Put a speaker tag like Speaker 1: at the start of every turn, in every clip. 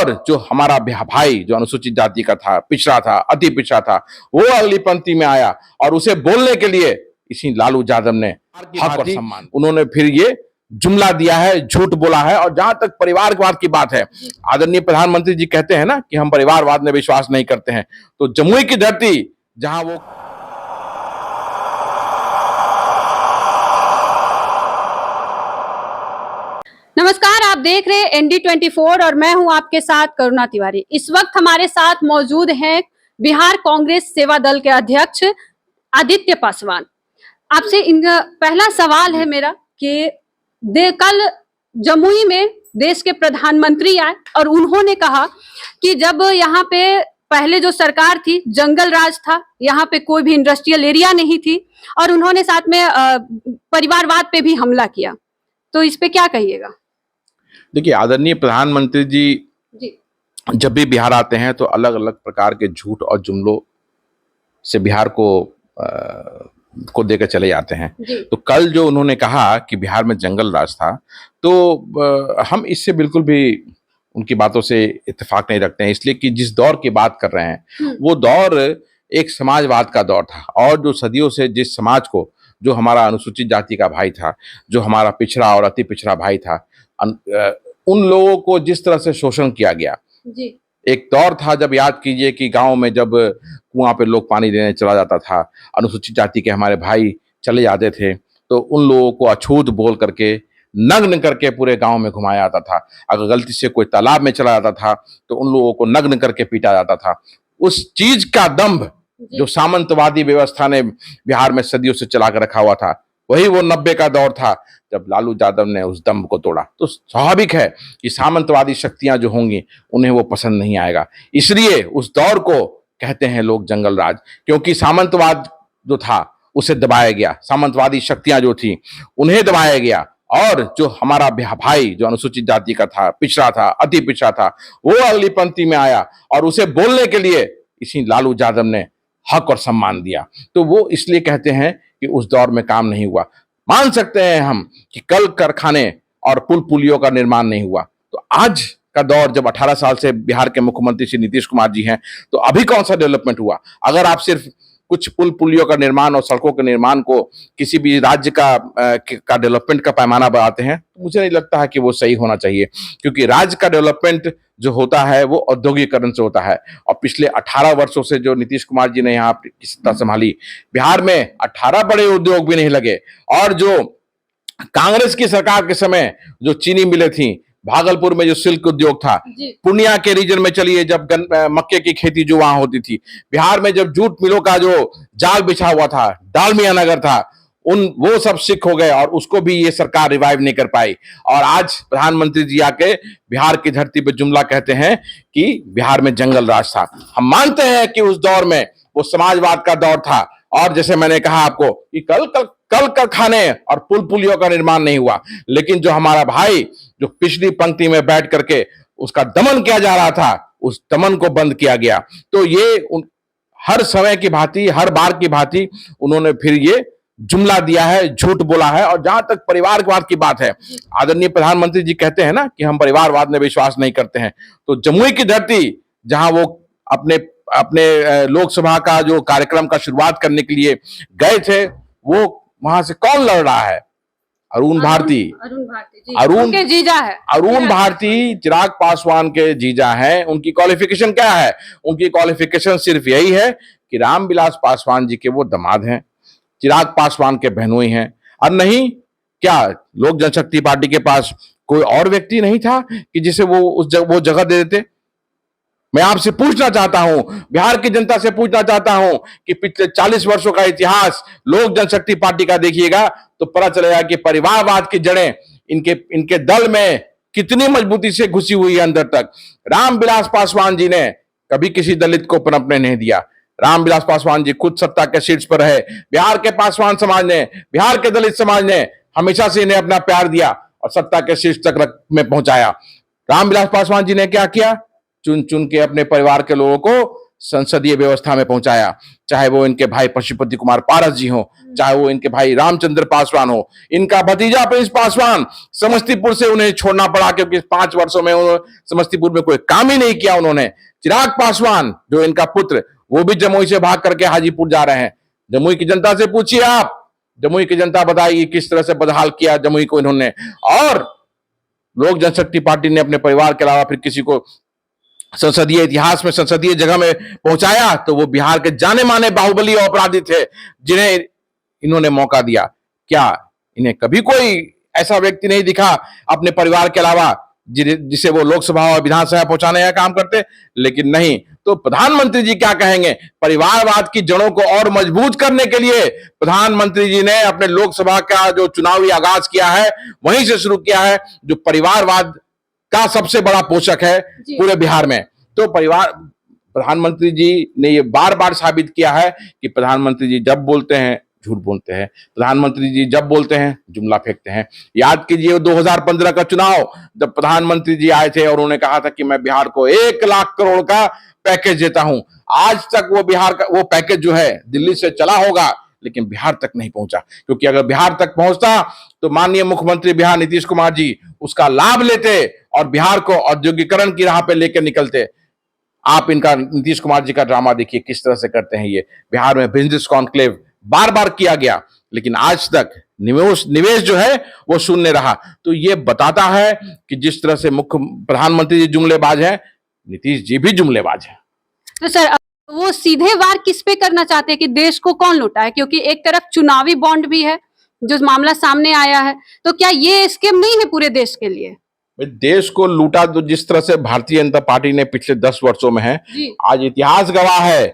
Speaker 1: और जो हमारा भाई जो अनुसूचित जाति का था, पिछड़ा था, अति पिछड़ा था, वो अगली पंक्ति में आया और उसे बोलने के लिए इसी लालू यादव ने हक और सम्मान, उन्होंने फिर ये जुमला दिया है, झूठ बोला है। और जहां तक परिवारवाद की बात है, आदरणीय प्रधानमंत्री जी कहते हैं ना कि हम परिवारवाद में विश्वास नहीं करते हैं, तो जमुई की धरती जहां वो
Speaker 2: नमस्कार, आप देख रहे हैं ND24 और मैं हूं आपके साथ करुणा तिवारी। इस वक्त हमारे साथ मौजूद हैं बिहार कांग्रेस सेवा दल के अध्यक्ष आदित्य पासवान। आपसे इनका पहला सवाल है मेरा कि कल जमुई में देश के प्रधानमंत्री आए और उन्होंने कहा कि जब यहाँ पे पहले जो सरकार थी जंगल राज था, यहाँ पे कोई भी इंडस्ट्रियल एरिया नहीं थी और उन्होंने साथ में परिवारवाद पे भी हमला किया, तो इस पे क्या कहिएगा?
Speaker 1: देखिए, आदरणीय प्रधानमंत्री जी जब भी बिहार आते हैं तो अलग अलग प्रकार के झूठ और जुमलों से बिहार को देकर चले जाते हैं। तो कल जो उन्होंने कहा कि बिहार में जंगल राज था, तो हम इससे बिल्कुल भी उनकी बातों से इत्तेफाक नहीं रखते हैं, इसलिए कि जिस दौर की बात कर रहे हैं वो दौर एक समाजवाद का दौर था। और जो सदियों से जिस समाज को, जो हमारा अनुसूचित जाति का भाई था, जो हमारा पिछड़ा और अति पिछड़ा भाई था, उन लोगों को जिस तरह से शोषण किया गया। एक दौर था, जब याद कीजिए कि गांव में जब कुआं पे लोग पानी लेने चला जाता था, अनुसूचित जाति के हमारे भाई चले जाते थे, तो उन लोगों को अछूत बोल करके, नग्न करके पूरे गांव में घुमाया जाता था। अगर गलती से कोई तालाब में चला जाता था तो उन लोगों को नग्न करके पीटा जाता था। उस चीज का दंभ जो सामंतवादी व्यवस्था ने बिहार में सदियों से चला कर रखा हुआ था, वही वो 90 का दौर था जब लालू यादव ने उस दम्भ को तोड़ा। तो स्वाभाविक है कि सामंतवादी शक्तियां जो होंगी उन्हें वो पसंद नहीं आएगा। इसलिए उस दौर को कहते हैं लोग जंगल राज, क्योंकि सामंतवाद जो था उसे दबाया गया, सामंतवादी शक्तियां जो थी उन्हें दबाया गया। और जो हमारा भाई जो अनुसूचित जाति का था, पिछड़ा था, अति पिछड़ा था, वो अगली पंक्ति में आया और उसे बोलने के लिए इसी लालू यादव ने हक और सम्मान दिया। तो वो इसलिए कहते हैं कि उस दौर में काम नहीं हुआ। मान सकते हैं हम कि कल कारखाने और पुल पुलियों का निर्माण नहीं हुआ, तो आज का दौर जब 18 साल से बिहार के मुख्यमंत्री श्री नीतीश कुमार जी हैं, तो अभी कौन सा डेवलपमेंट हुआ? अगर आप सिर्फ कुछ पुल पुलियों का निर्माण और सड़कों के निर्माण को किसी भी राज्य का डेवलपमेंट का पैमाना बनाते हैं, तो मुझे नहीं लगता है कि वो सही होना चाहिए, क्योंकि राज्य का डेवलपमेंट जो होता है वो औद्योगिकरण से होता है। और पिछले 18 वर्षों से जो नीतीश कुमार जी ने यहाँ सत्ता संभाली, बिहार में 18 बड़े उद्योग भी नहीं लगे। और जो कांग्रेस की सरकार के समय जो चीनी मिलें थी, भागलपुर में जो सिल्क उद्योग था, पूर्णिया के रीजन में चलिए जब मक्के की खेती जो वहां होती थी, बिहार में जब जूट मिलों का जो जाल बिछा हुआ था, डालमिया नगर था, वो सब सिक हो गए और उसको भी ये सरकार रिवाइव नहीं कर पाई। और आज प्रधानमंत्री जी आके बिहार की धरती पर जुमला कहते हैं कि बिहार में जंगल राज था। हम मानते हैं कि उस दौर में वो समाजवाद का दौर था। और जैसे मैंने कहा आपको कि कल कारखाने और पुल पुलियों का निर्माण नहीं हुआ, लेकिन जो हमारा भाई जो पिछली पंक्ति में बैठ करके उसका दमन किया जा रहा था, उस दमन को बंद किया गया। तो ये हर समय की भांति, हर बार की भांति उन्होंने फिर ये जुमला दिया है, झूठ बोला है। और जहां तक परिवारवाद की बात है, आदरणीय प्रधानमंत्री जी कहते हैं ना कि हम परिवारवाद में विश्वास नहीं करते हैं, तो जमुई की धरती जहां वो अपने लोकसभा का जो कार्यक्रम का शुरुआत करने के लिए गए थे, वो वहां से कौन लड़ रहा है? अरुण भारती
Speaker 2: के जीजा है।
Speaker 1: अरुण भारती चिराग पासवान के जीजा हैं। उनकी क्वालिफिकेशन क्या है? उनकी क्वालिफिकेशन सिर्फ यही है कि रामविलास पासवान जी के वो दामाद हैं, चिराग पासवान के बहनोई हैं। और नहीं क्या लोक जनशक्ति पार्टी के पास कोई और व्यक्ति नहीं था कि जिसे वो जगह दे देते? मैं आपसे पूछना चाहता हूं, बिहार की जनता से पूछना चाहता हूं कि पिछले 40 वर्षों का इतिहास लोक जनशक्ति पार्टी का देखिएगा तो पता चलेगा कि परिवारवाद की जड़ें इनके दल में कितनी मजबूती से घुसी हुई है अंदर तक। रामविलास पासवान जी ने कभी किसी दलित को पनपने नहीं दिया। रामविलास पासवान जी खुद सत्ता के शीर्ष पर रहे। बिहार के पासवान समाज ने, बिहार के दलित समाज ने हमेशा से इन्हें अपना प्यार दिया और सत्ता के शीर्ष तक में पहुंचाया। रामविलास पासवान जी ने क्या किया? चुन चुन के अपने परिवार के लोगों को संसदीय व्यवस्था में पहुंचाया, चाहे वो इनके भाई पशुपति कुमार पारस जी हो, चाहे वो इनके भाई रामचंद्र पासवान हो, इनका भतीजा प्रिंस पासवान, समस्तीपुर से उन्हें छोड़ना पड़ा क्योंकि 5 वर्षों में समस्तीपुर में कोई काम ही नहीं किया उन्होंने। चिराग पासवान जो इनका पुत्र, वो भी जमुई से भाग करके हाजीपुर जा रहे हैं। जमुई की जनता से पूछिए आप, जमुई की जनता बताएगी किस तरह से बदहाल किया जमुई को इन्होंने। और लोक जनशक्ति पार्टी ने अपने परिवार के अलावा फिर किसी को संसदीय इतिहास में संसदीय जगह में पहुंचाया तो वो बिहार के जाने माने बाहुबली और अपराधी थे जिन्हें इन्होंने मौका दिया। क्या इन्हें कभी कोई ऐसा व्यक्ति नहीं दिखा अपने परिवार के अलावा जिसे वो लोकसभा और विधानसभा पहुंचाने का काम करते? लेकिन नहीं। तो प्रधानमंत्री जी क्या कहेंगे? परिवारवाद की जड़ों को और मजबूत करने के लिए प्रधानमंत्री जी ने अपने लोकसभा का जो चुनावी आगाज किया है वहीं से शुरू किया है, जो परिवारवाद का सबसे बड़ा पोषक है पूरे बिहार में। तो प्रधानमंत्री जी ने ये बार बार साबित किया है कि प्रधानमंत्री जी जब बोलते हैं झूठ बोलते हैं, प्रधानमंत्री जी जब बोलते हैं जुमला फेंकते हैं। याद कीजिए 2015 का चुनाव, जब प्रधानमंत्री जी आए थे और उन्होंने कहा था कि मैं बिहार को 1 लाख करोड़ का पैकेज देता हूं। आज तक वो बिहार का वो पैकेज जो है दिल्ली से चला होगा लेकिन बिहार तक नहीं पहुंचा, क्योंकि अगर बिहार तक पहुंचता तो माननीय मुख्यमंत्री बिहार नीतीश कुमार जी उसका लाभ लेते और बिहार को औद्योगिकरण की राह पे लेकर निकलते। आप इनका नीतीश कुमार जी का ड्रामा देखिए किस तरह से करते हैं। ये बिहार में बिजनेस कॉन्क्लेव बार बार किया गया लेकिन आज तक निवेश जो है वो शून्य रहा। तो ये बताता है कि जिस तरह से मुख्य प्रधानमंत्री जी जुमलेबाज हैं, नीतीश जी भी जुमलेबाज हैं।
Speaker 2: तो सर वो सीधे वार किस पे करना चाहते हैं कि देश को कौन लुटाए? क्योंकि एक तरफ चुनावी बॉन्ड भी है जो मामला सामने आया है, तो क्या ये स्कीम नहीं है पूरे देश के लिए?
Speaker 1: देश को लूटा तो जिस तरह से भारतीय जनता पार्टी ने पिछले 10 वर्षों में है, आज इतिहास गवाह है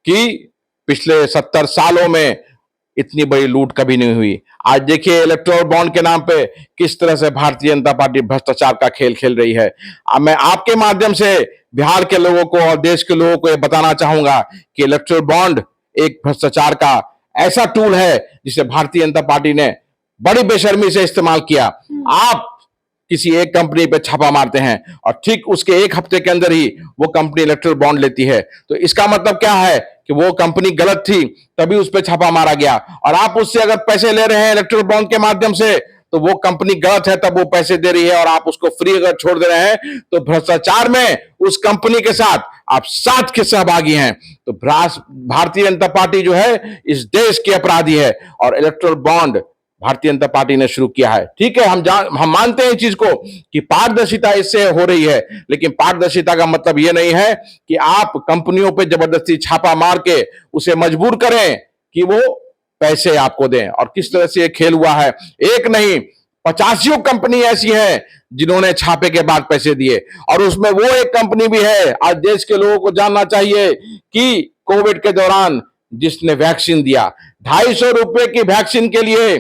Speaker 1: कि पिछले 70 सालों में इतनी बड़ी लूट कभी नहीं हुई। आज देखिए इलेक्टोरल बॉन्ड के नाम पे किस तरह से भारतीय जनता पार्टी भ्रष्टाचार का खेल खेल रही है। अब मैं आपके माध्यम से बिहार के लोगों को और देश के लोगों को यह बताना चाहूंगा कि इलेक्टोरल बॉन्ड एक भ्रष्टाचार का ऐसा टूल है जिसे भारतीय जनता पार्टी ने बड़ी बेशर्मी से इस्तेमाल किया। आप किसी एक कंपनी पे छापा मारते हैं और ठीक उसके 1 हफ्ते के अंदर ही वो कंपनी इलेक्टोरल बॉन्ड लेती है, तो इसका मतलब क्या है कि वो कंपनी गलत थी तभी उस पर छापा मारा गया। और आप उससे अगर पैसे ले रहे हैं इलेक्टोरल बॉन्ड के माध्यम से तो वो कंपनी गलत है तब वो पैसे दे रही है और आप उसको फ्री अगर छोड़ दे रहे हैं तो भ्रष्टाचार में उस कंपनी के साथ आप साथ के सहभागी हैं। तो भारतीय जनता पार्टी जो है इस देश की अपराधी है और electoral bond Bharatiya Janata party ने शुरू किया है। ठीक है, हम मानते हैं इस चीज को कि पारदर्शिता इससे हो रही है, लेकिन पारदर्शिता का मतलब यह नहीं है कि आप कंपनियों पे जबरदस्ती छापा मार के उसे मजबूर करें कि वो पैसे आपको दें। और किस तरह से ये खेल हुआ है, एक नहीं 85 कंपनी ऐसी है जिन्होंने छापे के बाद पैसे दिए और उसमें वो एक कंपनी भी है। आज देश के लोगों को जानना चाहिए कि कोविड के दौरान जिसने वैक्सीन दिया, 250 रुपए की वैक्सीन के लिए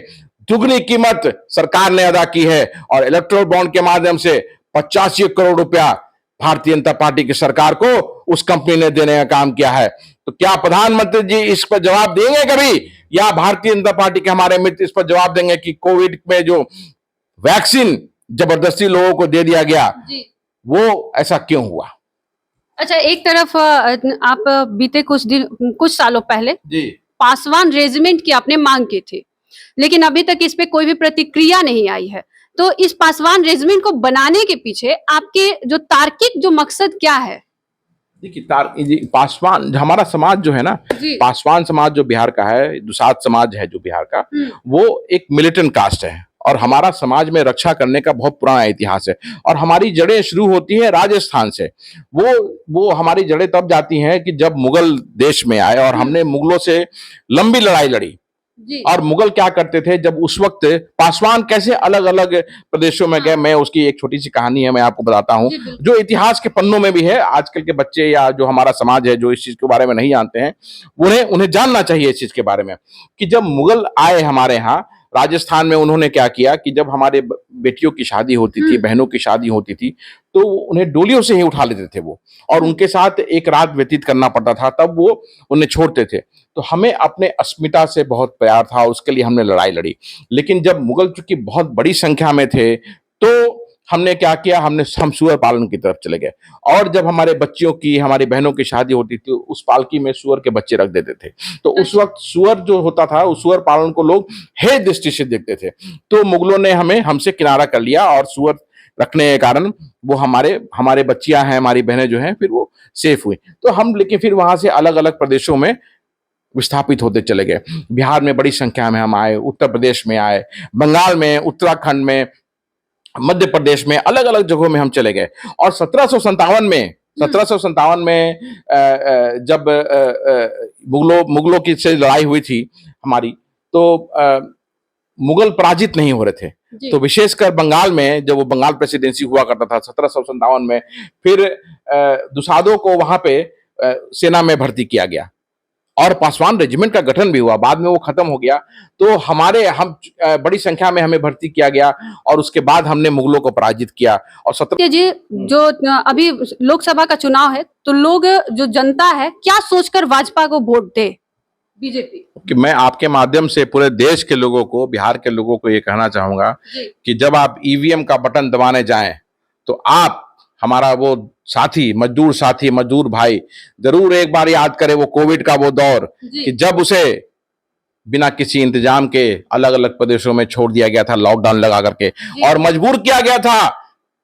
Speaker 1: दुगनी कीमत सरकार ने अदा की है और इलेक्टोरल बॉन्ड के माध्यम से 85 करोड़ रुपया भारतीय जनता पार्टी की सरकार को उस कंपनी ने देने का काम किया है। तो क्या प्रधानमंत्री जी इस पर जवाब देंगे कभी, या भारतीय जनता पार्टी के हमारे मित्र इस पर जवाब देंगे कि कोविड में जो वैक्सीन जबरदस्ती लोगों को दे दिया गया वो ऐसा क्यों हुआ?
Speaker 2: अच्छा, एक तरफ आप बीते कुछ सालों पहले पासवान रेजिमेंट की आपने मांग की थी, लेकिन अभी तक इस पे कोई भी प्रतिक्रिया नहीं आई है। तो इस पासवान रेजिमेंट को बनाने के पीछे आपके जो तार्किक जो मकसद क्या है?
Speaker 1: देखिए पासवान हमारा समाज जो है ना, पासवान समाज जो बिहार का है, दुसाध समाज है जो बिहार का, वो एक मिलिटेंट कास्ट है और हमारा समाज में रक्षा करने का बहुत पुराना इतिहास है और हमारी जड़ें शुरू होती हैं राजस्थान से। वो हमारी जड़ें तब जाती हैं कि जब मुगल देश में आए और हमने मुगलों से लंबी लड़ाई लड़ी। और मुगल क्या करते थे, जब उस वक्त पासवान कैसे अलग अलग प्रदेशों में गए, मैं उसकी एक छोटी सी कहानी है, मैं आपको बताता हूँ जो इतिहास के पन्नों में भी है। आजकल के बच्चे या जो हमारा समाज है जो इस चीज के बारे में नहीं जानते हैं, उन्हें जानना चाहिए इस चीज के बारे में कि जब मुगल आए हमारे यहाँ राजस्थान में, उन्होंने क्या किया कि जब हमारे बेटियों की शादी होती थी, बहनों की शादी होती थी, तो उन्हें डोलियों से ही उठा लेते थे वो, और उनके साथ एक रात व्यतीत करना पड़ता था, तब वो उन्हें छोड़ते थे। तो हमें अपने अस्मिता से बहुत प्यार था, उसके लिए हमने लड़ाई लड़ी। लेकिन जब मुगल चूंकि बहुत बड़ी संख्या में थे तो हमने क्या किया, हम सुअर पालन की तरफ चले गए। और जब हमारे बच्चियों की, हमारी बहनों की शादी होती थी, उस पालकी में सुअर के बच्चे रख देते थे। तो उस वक्त सुअर जो होता था, उस सुअर पालन को लोग हे दृष्टि से देखते थे। तो मुगलों ने हमसे किनारा कर लिया और सुअर रखने के कारण वो हमारे बच्चियां हैं, हमारी बहनें जो हैं, फिर वो सेफ हुई। तो हम लेकिन फिर वहां से अलग अलग प्रदेशों में विस्थापित होते चले गए। बिहार में बड़ी संख्या में हम आए, उत्तर प्रदेश में आए, बंगाल में, उत्तराखंड में, मध्य प्रदेश में, अलग अलग जगहों में हम चले गए। और 1757 में जब मुगलों की से लड़ाई हुई थी हमारी, तो मुगल पराजित नहीं हो रहे थे। तो विशेषकर बंगाल में, जब वो बंगाल प्रेसिडेंसी हुआ करता था 1757 में, फिर दुसादों को वहां पे सेना में भर्ती किया गया और पासवान रेजिमेंट का गठन भी हुआ। बाद में वो खत्म हो गया। तो हम बड़ी संख्या में हमें भर्ती किया गया और उसके बाद हमने मुगलों को पराजित किया। और
Speaker 2: जी, जो अभी लोकसभा का चुनाव है, तो लोग, जो जनता है, क्या सोचकर भाजपा को वोट दे, बीजेपी?
Speaker 1: कि मैं आपके माध्यम से पूरे देश के लोगों को, बिहार के लोगों को ये कहना चाहूंगा कि जब आप ईवीएम का बटन दबाने जाएं, तो आप, हमारा वो साथी, मजदूर भाई, जरूर एक बार याद करें वो कोविड का वो दौर, कि जब उसे बिना किसी इंतजाम के अलग अलग प्रदेशों में छोड़ दिया गया था, लॉकडाउन लगा करके, और मजबूर किया गया था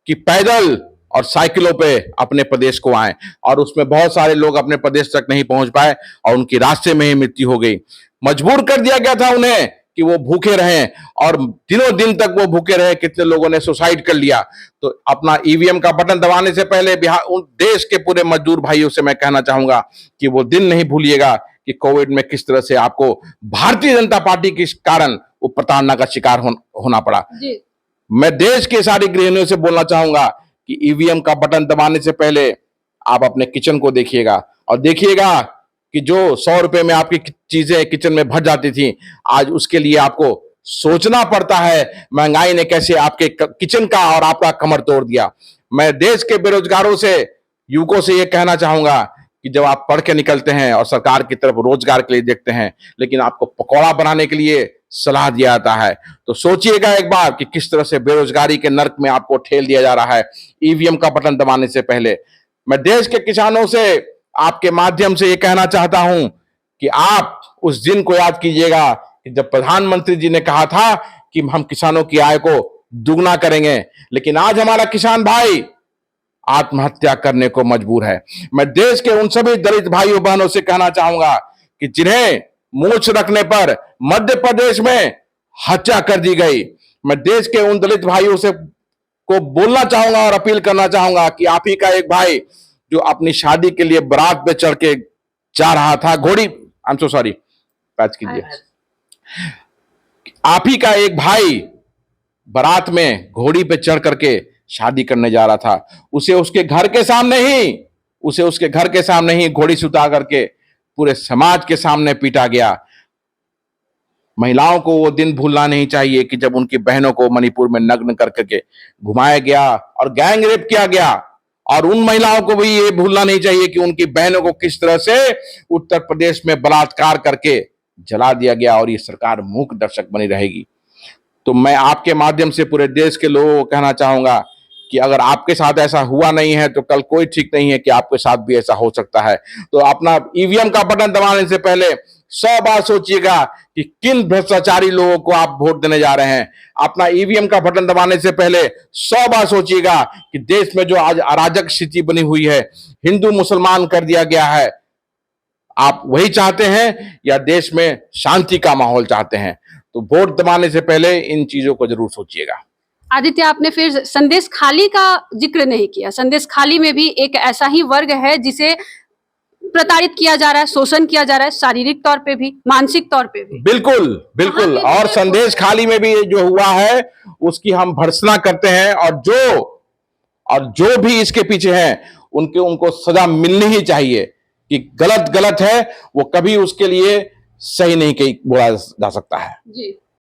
Speaker 1: कि पैदल और साइकिलों पे अपने प्रदेश को आए। और उसमें बहुत सारे लोग अपने प्रदेश तक नहीं पहुंच पाए और उनकी रास्ते में ही मृत्यु हो गई। मजबूर कर दिया गया था उन्हें कि वो भूखे रहें, और दिनों दिन तक वो भूखे रहे। कितने लोगों ने सुसाइड कर लिया। तो अपना ईवीएम का बटन दबाने से पहले उन देश के पूरे मजदूर भाइयों से मैं कहना चाहूंगा कि वो दिन नहीं भूलिएगा कि कोविड में किस तरह से आपको भारतीय जनता पार्टी के कारण वो प्रताड़ना का शिकार होना पड़ा। मैं देश के सारी गृहिणियों से बोलना चाहूंगा कि ईवीएम का बटन दबाने से पहले आप अपने किचन को देखिएगा, और देखिएगा कि जो 100 रुपए में आपकी चीजें किचन में भर जाती थी, आज उसके लिए आपको सोचना पड़ता है। महंगाई ने कैसे आपके किचन का और आपका कमर तोड़ दिया। मैं देश के बेरोजगारों से, युवकों से यह कहना चाहूंगा कि जब आप पढ़ के निकलते हैं और सरकार की तरफ रोजगार के लिए देखते हैं, लेकिन आपको पकौड़ा बनाने के लिए सलाह दिया जाता है, तो सोचिएगा एक बार कि किस तरह से बेरोजगारी के नर्क में आपको ठेल दिया जा रहा है ईवीएम का बटन दबाने से पहले। मैं देश के किसानों से आपके माध्यम से ये कहना चाहता हूं कि आप उस दिन को याद कीजिएगा कि जब प्रधानमंत्री जी ने कहा था कि हम किसानों की आय को दुगना करेंगे, लेकिन आज हमारा किसान भाई आत्महत्या करने को मजबूर है। मैं देश के उन सभी दलित भाइयों बहनों से कहना चाहूंगा कि जिन्हें मूछ रखने पर मध्य प्रदेश में हत्या कर दी गई, मैं देश के उन दलित भाइयों से को बोलना चाहूंगा और अपील करना चाहूंगा कि आप ही का एक भाई जो अपनी शादी के लिए बारात पे चढ़ के जा रहा था, पैच कीजिए, आप ही का एक भाई बारात में घोड़ी पे चढ़ करके शादी करने जा रहा था। उसे उसके घर के सामने ही घोड़ी से उतार करके पूरे समाज के सामने पीटा गया। महिलाओं को वो दिन भूलना नहीं चाहिए कि जब उनकी बहनों को मणिपुर में नग्न करके घुमाया गया और गैंग रेप किया गया, और उन महिलाओं को भी ये भूलना नहीं चाहिए कि उनकी बहनों को किस तरह से उत्तर प्रदेश में बलात्कार करके जला दिया गया, और ये सरकार मूक दर्शक बनी रहेगी। तो मैं आपके माध्यम से पूरे देश के लोगों को कहना चाहूंगा कि अगर आपके साथ ऐसा हुआ नहीं है तो कल कोई ठीक नहीं है कि आपके साथ भी ऐसा हो सकता है। तो अपना ईवीएम का बटन दबाने से पहले 100 बार सोचिएगा कि किन भ्रष्टाचारी लोगों को आप वोट देने जा रहे हैं। अपना ईवीएम का बटन दबाने से पहले 100 बार सोचिएगा कि देश में जो आज अराजक स्थिति बनी हुई है, हिंदू मुसलमान कर दिया गया है, आप वही चाहते हैं या देश में शांति का माहौल चाहते हैं? तो वोट दबाने से पहले इन चीजों को जरूर सोचिएगा।
Speaker 2: आदित्य, आपने फिर संदेश खाली का जिक्र नहीं किया। संदेश खाली में भी एक ऐसा ही वर्ग है जिसे प्रताड़ित किया जा रहा है, शोषण किया जा रहा है, शारीरिक तौर पे भी, मानसिक तौर पे भी।
Speaker 1: बिल्कुल। और संदेश खाली में भी जो हुआ है उसकी हम भर्त्सना करते हैं, और जो भी इसके पीछे हैं उनको सजा मिलनी ही चाहिए। कि गलत है, वो कभी उसके लिए सही नहीं बोला जा सकता है।
Speaker 2: जी।